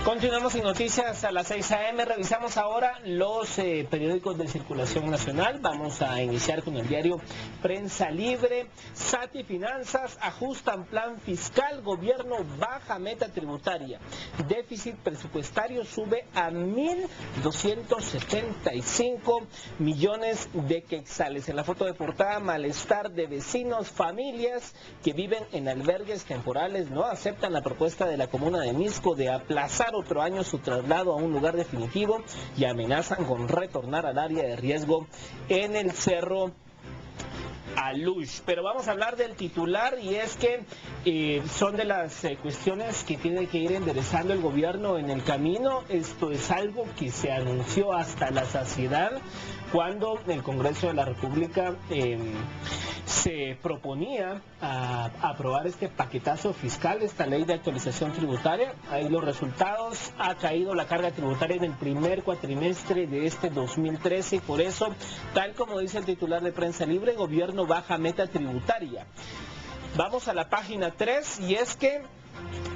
Continuamos en Noticias a las 6 a.m. Revisamos ahora los periódicos de circulación nacional. Vamos a iniciar con el diario Prensa Libre. SAT y Finanzas ajustan plan fiscal, gobierno baja meta tributaria. Déficit presupuestario sube a 1.275 millones de quetzales. En la foto de portada, malestar de vecinos, familias que viven en albergues temporales no aceptan la propuesta de la comuna de Misco de aplazar otro año su traslado a un lugar definitivo y amenazan con retornar al área de riesgo en el Cerro Alush. Pero vamos a hablar del titular, y es que son de las cuestiones que tiene que ir enderezando el gobierno en el camino. Esto es algo que se anunció hasta la saciedad cuando el Congreso de la República se proponía a aprobar este paquetazo fiscal, esta ley de actualización tributaria. Ahí los resultados: ha caído la carga tributaria en el primer cuatrimestre de este 2013 y por eso, tal como dice el titular de Prensa Libre, gobierno baja meta tributaria. Vamos a la página 3, y es que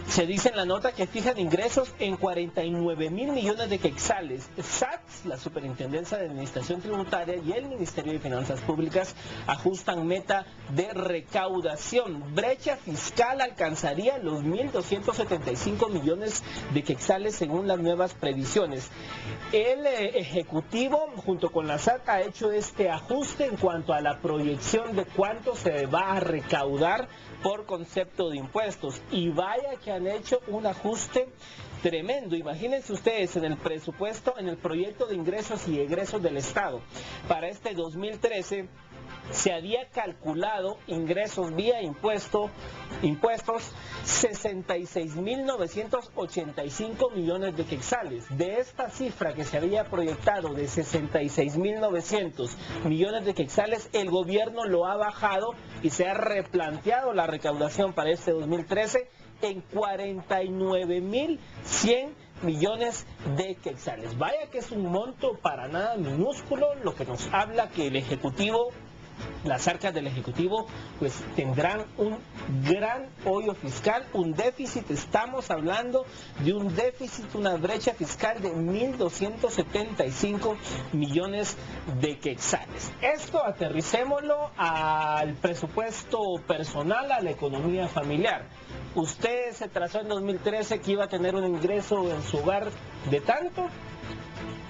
se dice en la nota que fijan ingresos en 49.000 millones de quetzales. SAT, la Superintendencia de Administración Tributaria, y el Ministerio de Finanzas Públicas ajustan meta de recaudación. Brecha fiscal alcanzaría los 1.275 millones de quetzales según las nuevas previsiones. El Ejecutivo, junto con la SAT, ha hecho este ajuste en cuanto a la proyección de cuánto se va a recaudar por concepto de impuestos. Y vaya que han hecho un ajuste tremendo. Imagínense ustedes, en el presupuesto, en el proyecto de ingresos y egresos del Estado para este 2013, se había calculado ingresos vía impuestos 66.985 millones de quetzales. De esta cifra que se había proyectado de 66.900 millones de quetzales, el gobierno lo ha bajado y se ha replanteado la recaudación para este 2013 en 49.100 millones de quetzales. Vaya que es un monto para nada minúsculo, lo que nos habla que el Ejecutivo, las arcas del Ejecutivo, pues tendrán un gran hoyo fiscal, un déficit. Estamos hablando de un déficit, una brecha fiscal de 1.275 millones de quetzales. Esto aterricémoslo al presupuesto personal, a la economía familiar. Usted se trazó en 2013 que iba a tener un ingreso en su hogar de tanto,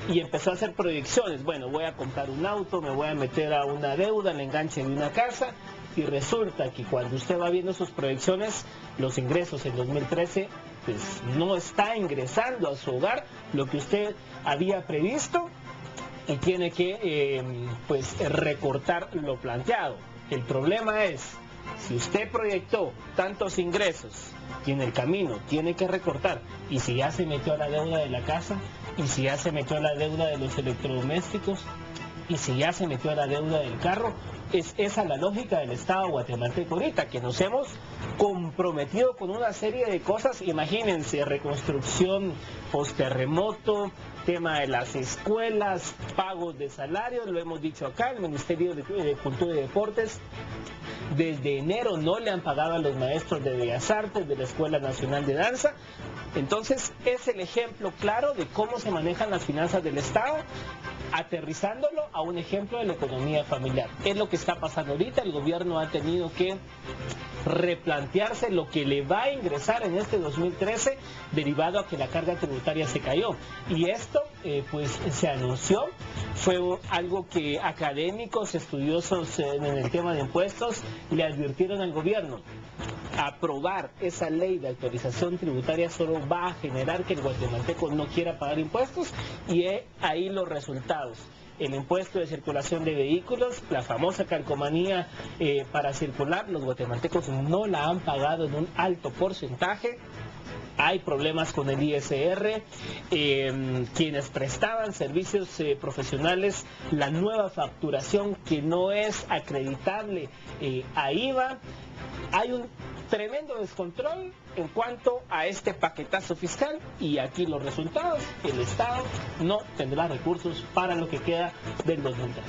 y empezó a hacer proyecciones. Bueno, voy a comprar un auto, me voy a meter a una deuda, el enganche de una casa, y resulta que cuando usted va viendo sus proyecciones, los ingresos en 2013, pues no está ingresando a su hogar lo que usted había previsto, y tiene que recortar lo planteado. El problema es, si usted proyectó tantos ingresos y en el camino tiene que recortar, y si ya se metió a la deuda de la casa, y si ya se metió a la deuda de los electrodomésticos, y si ya se metió a la deuda del carro, es esa la lógica del Estado guatemalteco ahorita, que nos hemos comprometido con una serie de cosas. Imagínense, reconstrucción post-terremoto, tema de las escuelas, pagos de salarios, lo hemos dicho acá, el Ministerio de Cultura y Deportes desde enero no le han pagado a los maestros de Bellas Artes, de la Escuela Nacional de Danza. Entonces es el ejemplo claro de cómo se manejan las finanzas del Estado, aterrizándolo a un ejemplo de la economía familiar. Es lo que está pasando ahorita. El gobierno ha tenido que replantearse lo que le va a ingresar en este 2013, derivado a que la carga tributaria se cayó. Y esto se anunció, fue algo que académicos, estudiosos en el tema de impuestos, le advirtieron al gobierno. Aprobar esa ley de actualización tributaria solo va a generar que el guatemalteco no quiera pagar impuestos, y ahí los resultados. El impuesto de circulación de vehículos, la famosa calcomanía para circular, los guatemaltecos no la han pagado en un alto porcentaje. Hay problemas con el ISR, quienes prestaban servicios profesionales, la nueva facturación que no es acreditable a IVA. Hay un tremendo descontrol en cuanto a este paquetazo fiscal, y aquí los resultados: el Estado no tendrá recursos para lo que queda del 2013.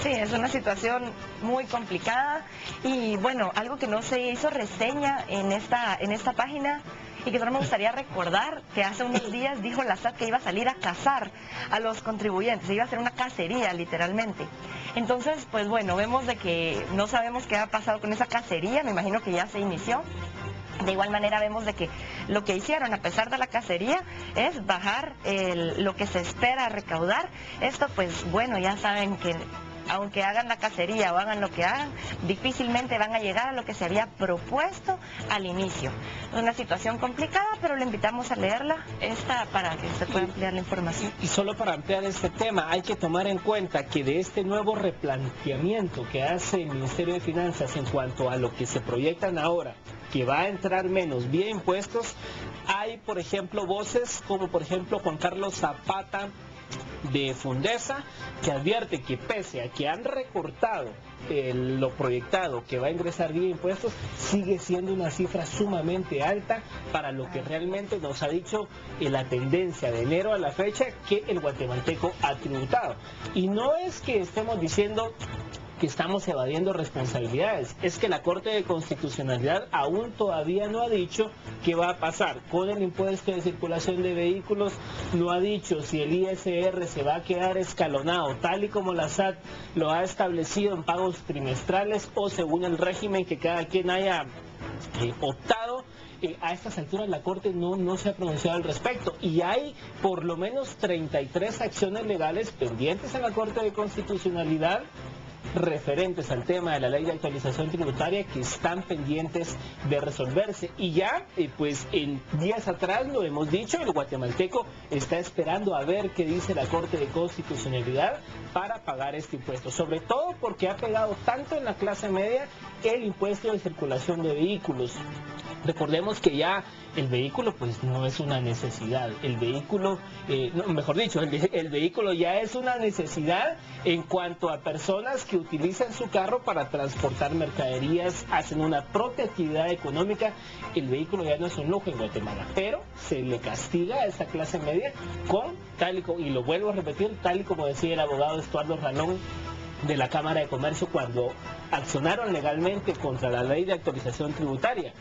Sí, es una situación muy complicada, y bueno, algo que no se hizo reseña en esta página y que solo me gustaría recordar que hace unos días dijo la SAT que iba a salir a cazar a los contribuyentes, iba a hacer una cacería literalmente. Entonces, pues bueno, vemos de que no sabemos qué ha pasado con esa cacería, me imagino que ya se inició. De igual manera vemos de que lo que hicieron a pesar de la cacería es bajar lo que se espera recaudar. Esto pues bueno, ya saben que aunque hagan la cacería o hagan lo que hagan, difícilmente van a llegar a lo que se había propuesto al inicio. Es una situación complicada, pero le invitamos a leerla para que usted pueda ampliar la información. Y solo para ampliar este tema, hay que tomar en cuenta que de este nuevo replanteamiento que hace el Ministerio de Finanzas en cuanto a lo que se proyectan ahora, que va a entrar menos vía impuestos, hay por ejemplo voces como por ejemplo Juan Carlos Zapata de Fundesa, que advierte que pese a que han recortado lo proyectado que va a ingresar vía impuestos, sigue siendo una cifra sumamente alta para lo que realmente nos ha dicho la tendencia de enero a la fecha que el guatemalteco ha tributado. Y no es que estemos diciendo que estamos evadiendo responsabilidades, es que la Corte de Constitucionalidad aún todavía no ha dicho qué va a pasar con el impuesto de circulación de vehículos, no ha dicho si el ISR se va a quedar escalonado tal y como la SAT lo ha establecido en pagos trimestrales o según el régimen que cada quien haya optado. A estas alturas la Corte no se ha pronunciado al respecto y hay por lo menos 33 acciones legales pendientes en la Corte de Constitucionalidad referentes al tema de la ley de actualización tributaria que están pendientes de resolverse. Y ya, pues en días atrás lo hemos dicho, el guatemalteco está esperando a ver qué dice la Corte de Constitucionalidad para pagar este impuesto, sobre todo porque ha pegado tanto en la clase media el impuesto de circulación de vehículos. Recordemos que ya el vehículo pues no es una necesidad, el vehículo, mejor dicho, el vehículo ya es una necesidad en cuanto a personas que utilizan su carro para transportar mercaderías, hacen una propia actividad económica. El vehículo ya no es un lujo en Guatemala, pero se le castiga a esa clase media con, y lo vuelvo a repetir, tal y como decía el abogado Estuardo Ralón de la Cámara de Comercio cuando accionaron legalmente contra la ley de actualización tributaria,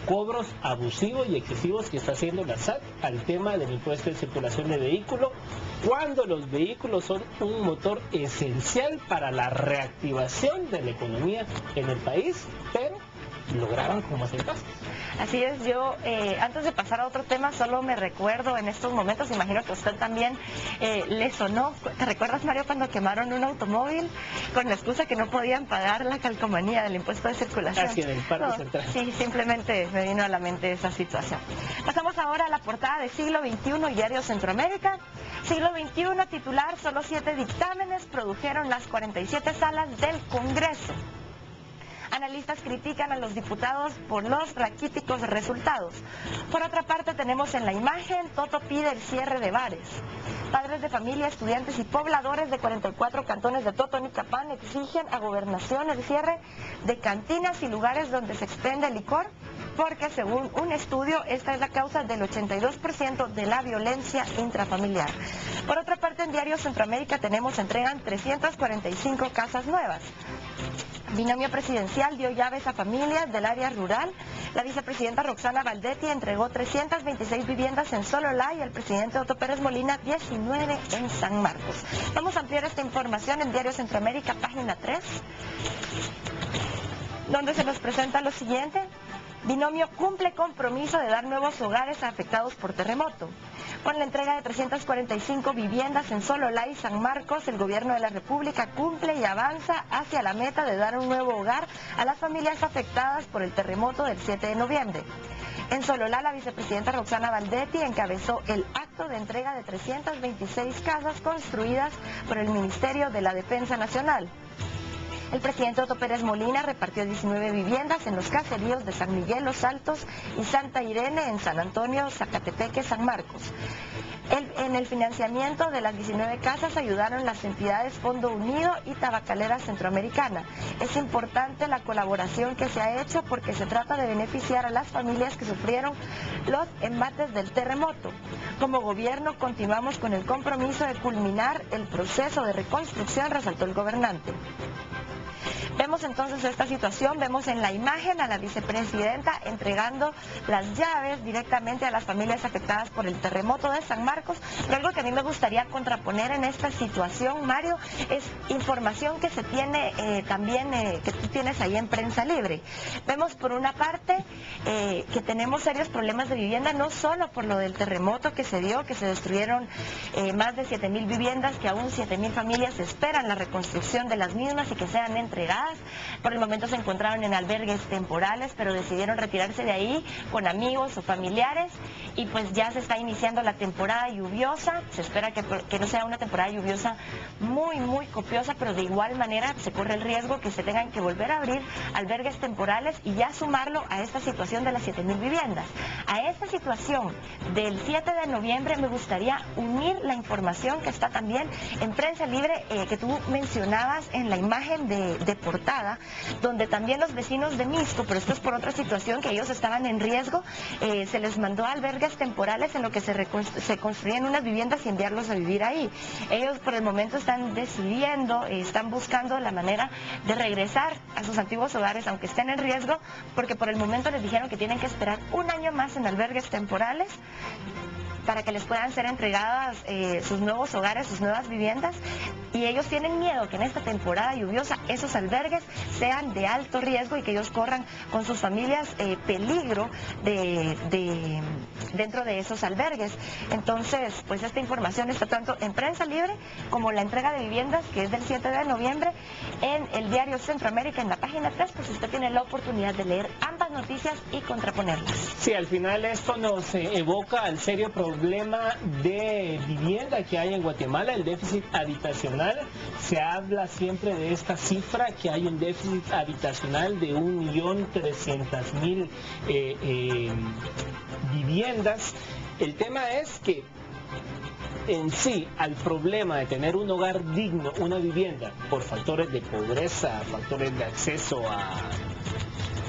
cobros abusivos y excesivos que está haciendo la SAT al tema del impuesto de circulación de vehículos, cuando los vehículos son un motor esencial para la reactivación de la economía en el país, pero lograban como hacer caso. Así es, yo antes de pasar a otro tema, solo me recuerdo en estos momentos, imagino que a usted también le sonó, ¿te recuerdas, Mario, cuando quemaron un automóvil con la excusa que no podían pagar la calcomanía del impuesto de circulación? Así en el Parque Central. Sí, simplemente me vino a la mente esa situación. Pasamos ahora a la portada de Siglo XXI y Diario Centroamérica. Siglo XXI titular, solo 7 dictámenes produjeron las 47 salas del Congreso. Analistas critican a los diputados por los raquíticos resultados. Por otra parte, tenemos en la imagen, Toto pide el cierre de bares. Padres de familia, estudiantes y pobladores de 44 cantones de Totonicapán exigen a Gobernación el cierre de cantinas y lugares donde se expende licor, porque según un estudio, esta es la causa del 82% de la violencia intrafamiliar. Por otra parte, en Diario Centroamérica entregan 345 casas nuevas. Binomio presidencial dio llaves a familias del área rural. La vicepresidenta Roxana Valdetti entregó 326 viviendas en Sololá y el presidente Otto Pérez Molina 19 en San Marcos. Vamos a ampliar esta información en Diario Centroamérica, página 3, donde se nos presenta lo siguiente. Binomio cumple compromiso de dar nuevos hogares a afectados por terremoto. Con la entrega de 345 viviendas en Sololá y San Marcos, el gobierno de la República cumple y avanza hacia la meta de dar un nuevo hogar a las familias afectadas por el terremoto del 7 de noviembre. En Sololá, la vicepresidenta Roxana Valdetti encabezó el acto de entrega de 326 casas construidas por el Ministerio de la Defensa Nacional. El presidente Otto Pérez Molina repartió 19 viviendas en los caseríos de San Miguel, Los Altos y Santa Irene en San Antonio, Zacatepeque, San Marcos. En el financiamiento de las 19 casas ayudaron las entidades Fondo Unido y Tabacalera Centroamericana. Es importante la colaboración que se ha hecho porque se trata de beneficiar a las familias que sufrieron los embates del terremoto. Como gobierno continuamos con el compromiso de culminar el proceso de reconstrucción, resaltó el gobernante. Vemos entonces esta situación, vemos en la imagen a la vicepresidenta entregando las llaves directamente a las familias afectadas por el terremoto de San Marcos, pero algo que a mí me gustaría contraponer en esta situación, Mario, es información que se tiene también, que tú tienes ahí en Prensa Libre. Vemos por una parte que tenemos serios problemas de vivienda, no solo por lo del terremoto que se dio, que se destruyeron más de 7.000 viviendas, que aún 7.000 familias esperan la reconstrucción de las mismas y que sean entregadas. Por el momento se encontraron en albergues temporales, pero decidieron retirarse de ahí con amigos o familiares, y pues ya se está iniciando la temporada lluviosa. Se espera que no sea una temporada lluviosa muy copiosa, pero de igual manera se corre el riesgo que se tengan que volver a abrir albergues temporales y ya sumarlo a esta situación de las 7.000 viviendas. A esta situación del 7 de noviembre me gustaría unir la información que está también en Prensa Libre, que tú mencionabas en la imagen de portada, donde también los vecinos de Misco, pero esto es por otra situación, que ellos estaban en riesgo, se les mandó a albergues temporales en lo que se construían unas viviendas y enviarlos a vivir ahí. Ellos por el momento están decidiendo, están buscando la manera de regresar a sus antiguos hogares, aunque estén en riesgo, porque por el momento les dijeron que tienen que esperar un año más en albergues temporales para que les puedan ser entregadas sus nuevos hogares, sus nuevas viviendas, y ellos tienen miedo que en esta temporada lluviosa esos albergues sean de alto riesgo y que ellos corran con sus familias peligro dentro de esos albergues. Entonces, pues esta información está tanto en Prensa Libre como la entrega de viviendas, que es del 7 de noviembre, en el diario Centroamérica, en la página 3, pues usted tiene la oportunidad de leer ambas noticias y contraponerlas. Sí, al final esto nos evoca al serio problema de vivienda que hay en Guatemala, el déficit habitacional. Se habla siempre de esta cifra, que hay un déficit habitacional de 1.300.000 viviendas. El tema es que en sí, al problema de tener un hogar digno, una vivienda, por factores de pobreza, factores de acceso a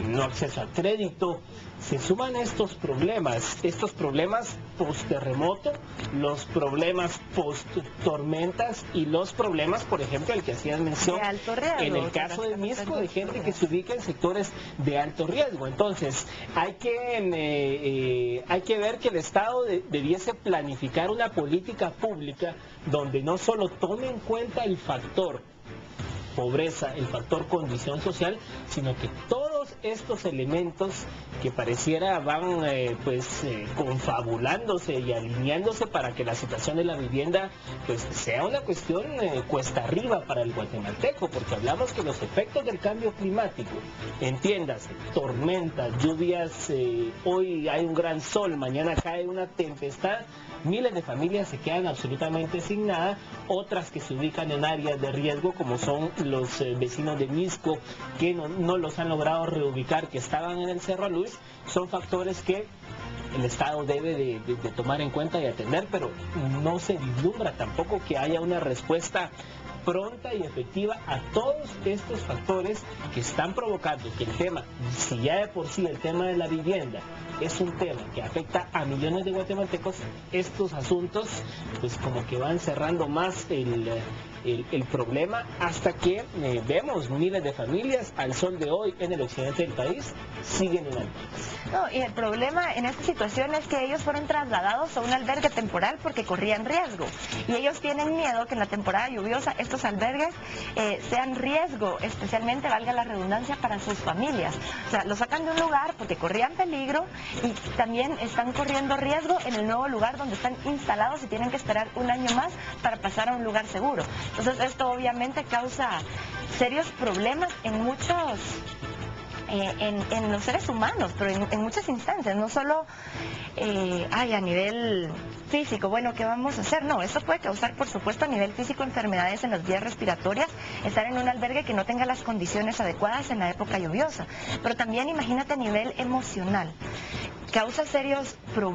no acceso a crédito, se suman estos problemas post-terremoto, los problemas post-tormentas y los problemas, por ejemplo, el que hacías mención, en el caso de Misco, de gente que se ubica en sectores de alto riesgo. Entonces, hay que ver que el Estado debiese planificar una política pública donde no solo tome en cuenta el factor pobreza, el factor condición social, sino que todos estos elementos que pareciera van confabulándose y alineándose para que la situación de la vivienda pues sea una cuestión cuesta arriba para el guatemalteco, porque hablamos que los efectos del cambio climático, entiéndase, tormentas, lluvias, hoy hay un gran sol, mañana cae una tempestad, miles de familias se quedan absolutamente sin nada, otras que se ubican en áreas de riesgo, como son los vecinos de Misco, que no los han logrado reubicar, que estaban en el Cerro Luis. Son factores que el Estado debe de tomar en cuenta y atender, pero no se vislumbra tampoco que haya una respuesta pronta y efectiva a todos estos factores que están provocando que el tema, si ya de por sí el tema de la vivienda es un tema que afecta a millones de guatemaltecos, estos asuntos pues como que van cerrando más el problema, hasta que vemos miles de familias al sol de hoy en el occidente del país siguen en albergues. No, y el problema en esta situación es que ellos fueron trasladados a un albergue temporal porque corrían riesgo, y ellos tienen miedo que en la temporada lluviosa estos albergues sean riesgo, especialmente, valga la redundancia, para sus familias. O sea, los sacan de un lugar porque corrían peligro y también están corriendo riesgo en el nuevo lugar donde están instalados y tienen que esperar un año más para pasar a un lugar seguro. Entonces esto obviamente causa serios problemas en muchos, en los seres humanos, pero en muchas instancias, no solo a nivel físico. Bueno, ¿qué vamos a hacer? No, esto puede causar, por supuesto, a nivel físico enfermedades en las vías respiratorias, estar en un albergue que no tenga las condiciones adecuadas en la época lluviosa, pero también imagínate a nivel emocional, causa serios problemas.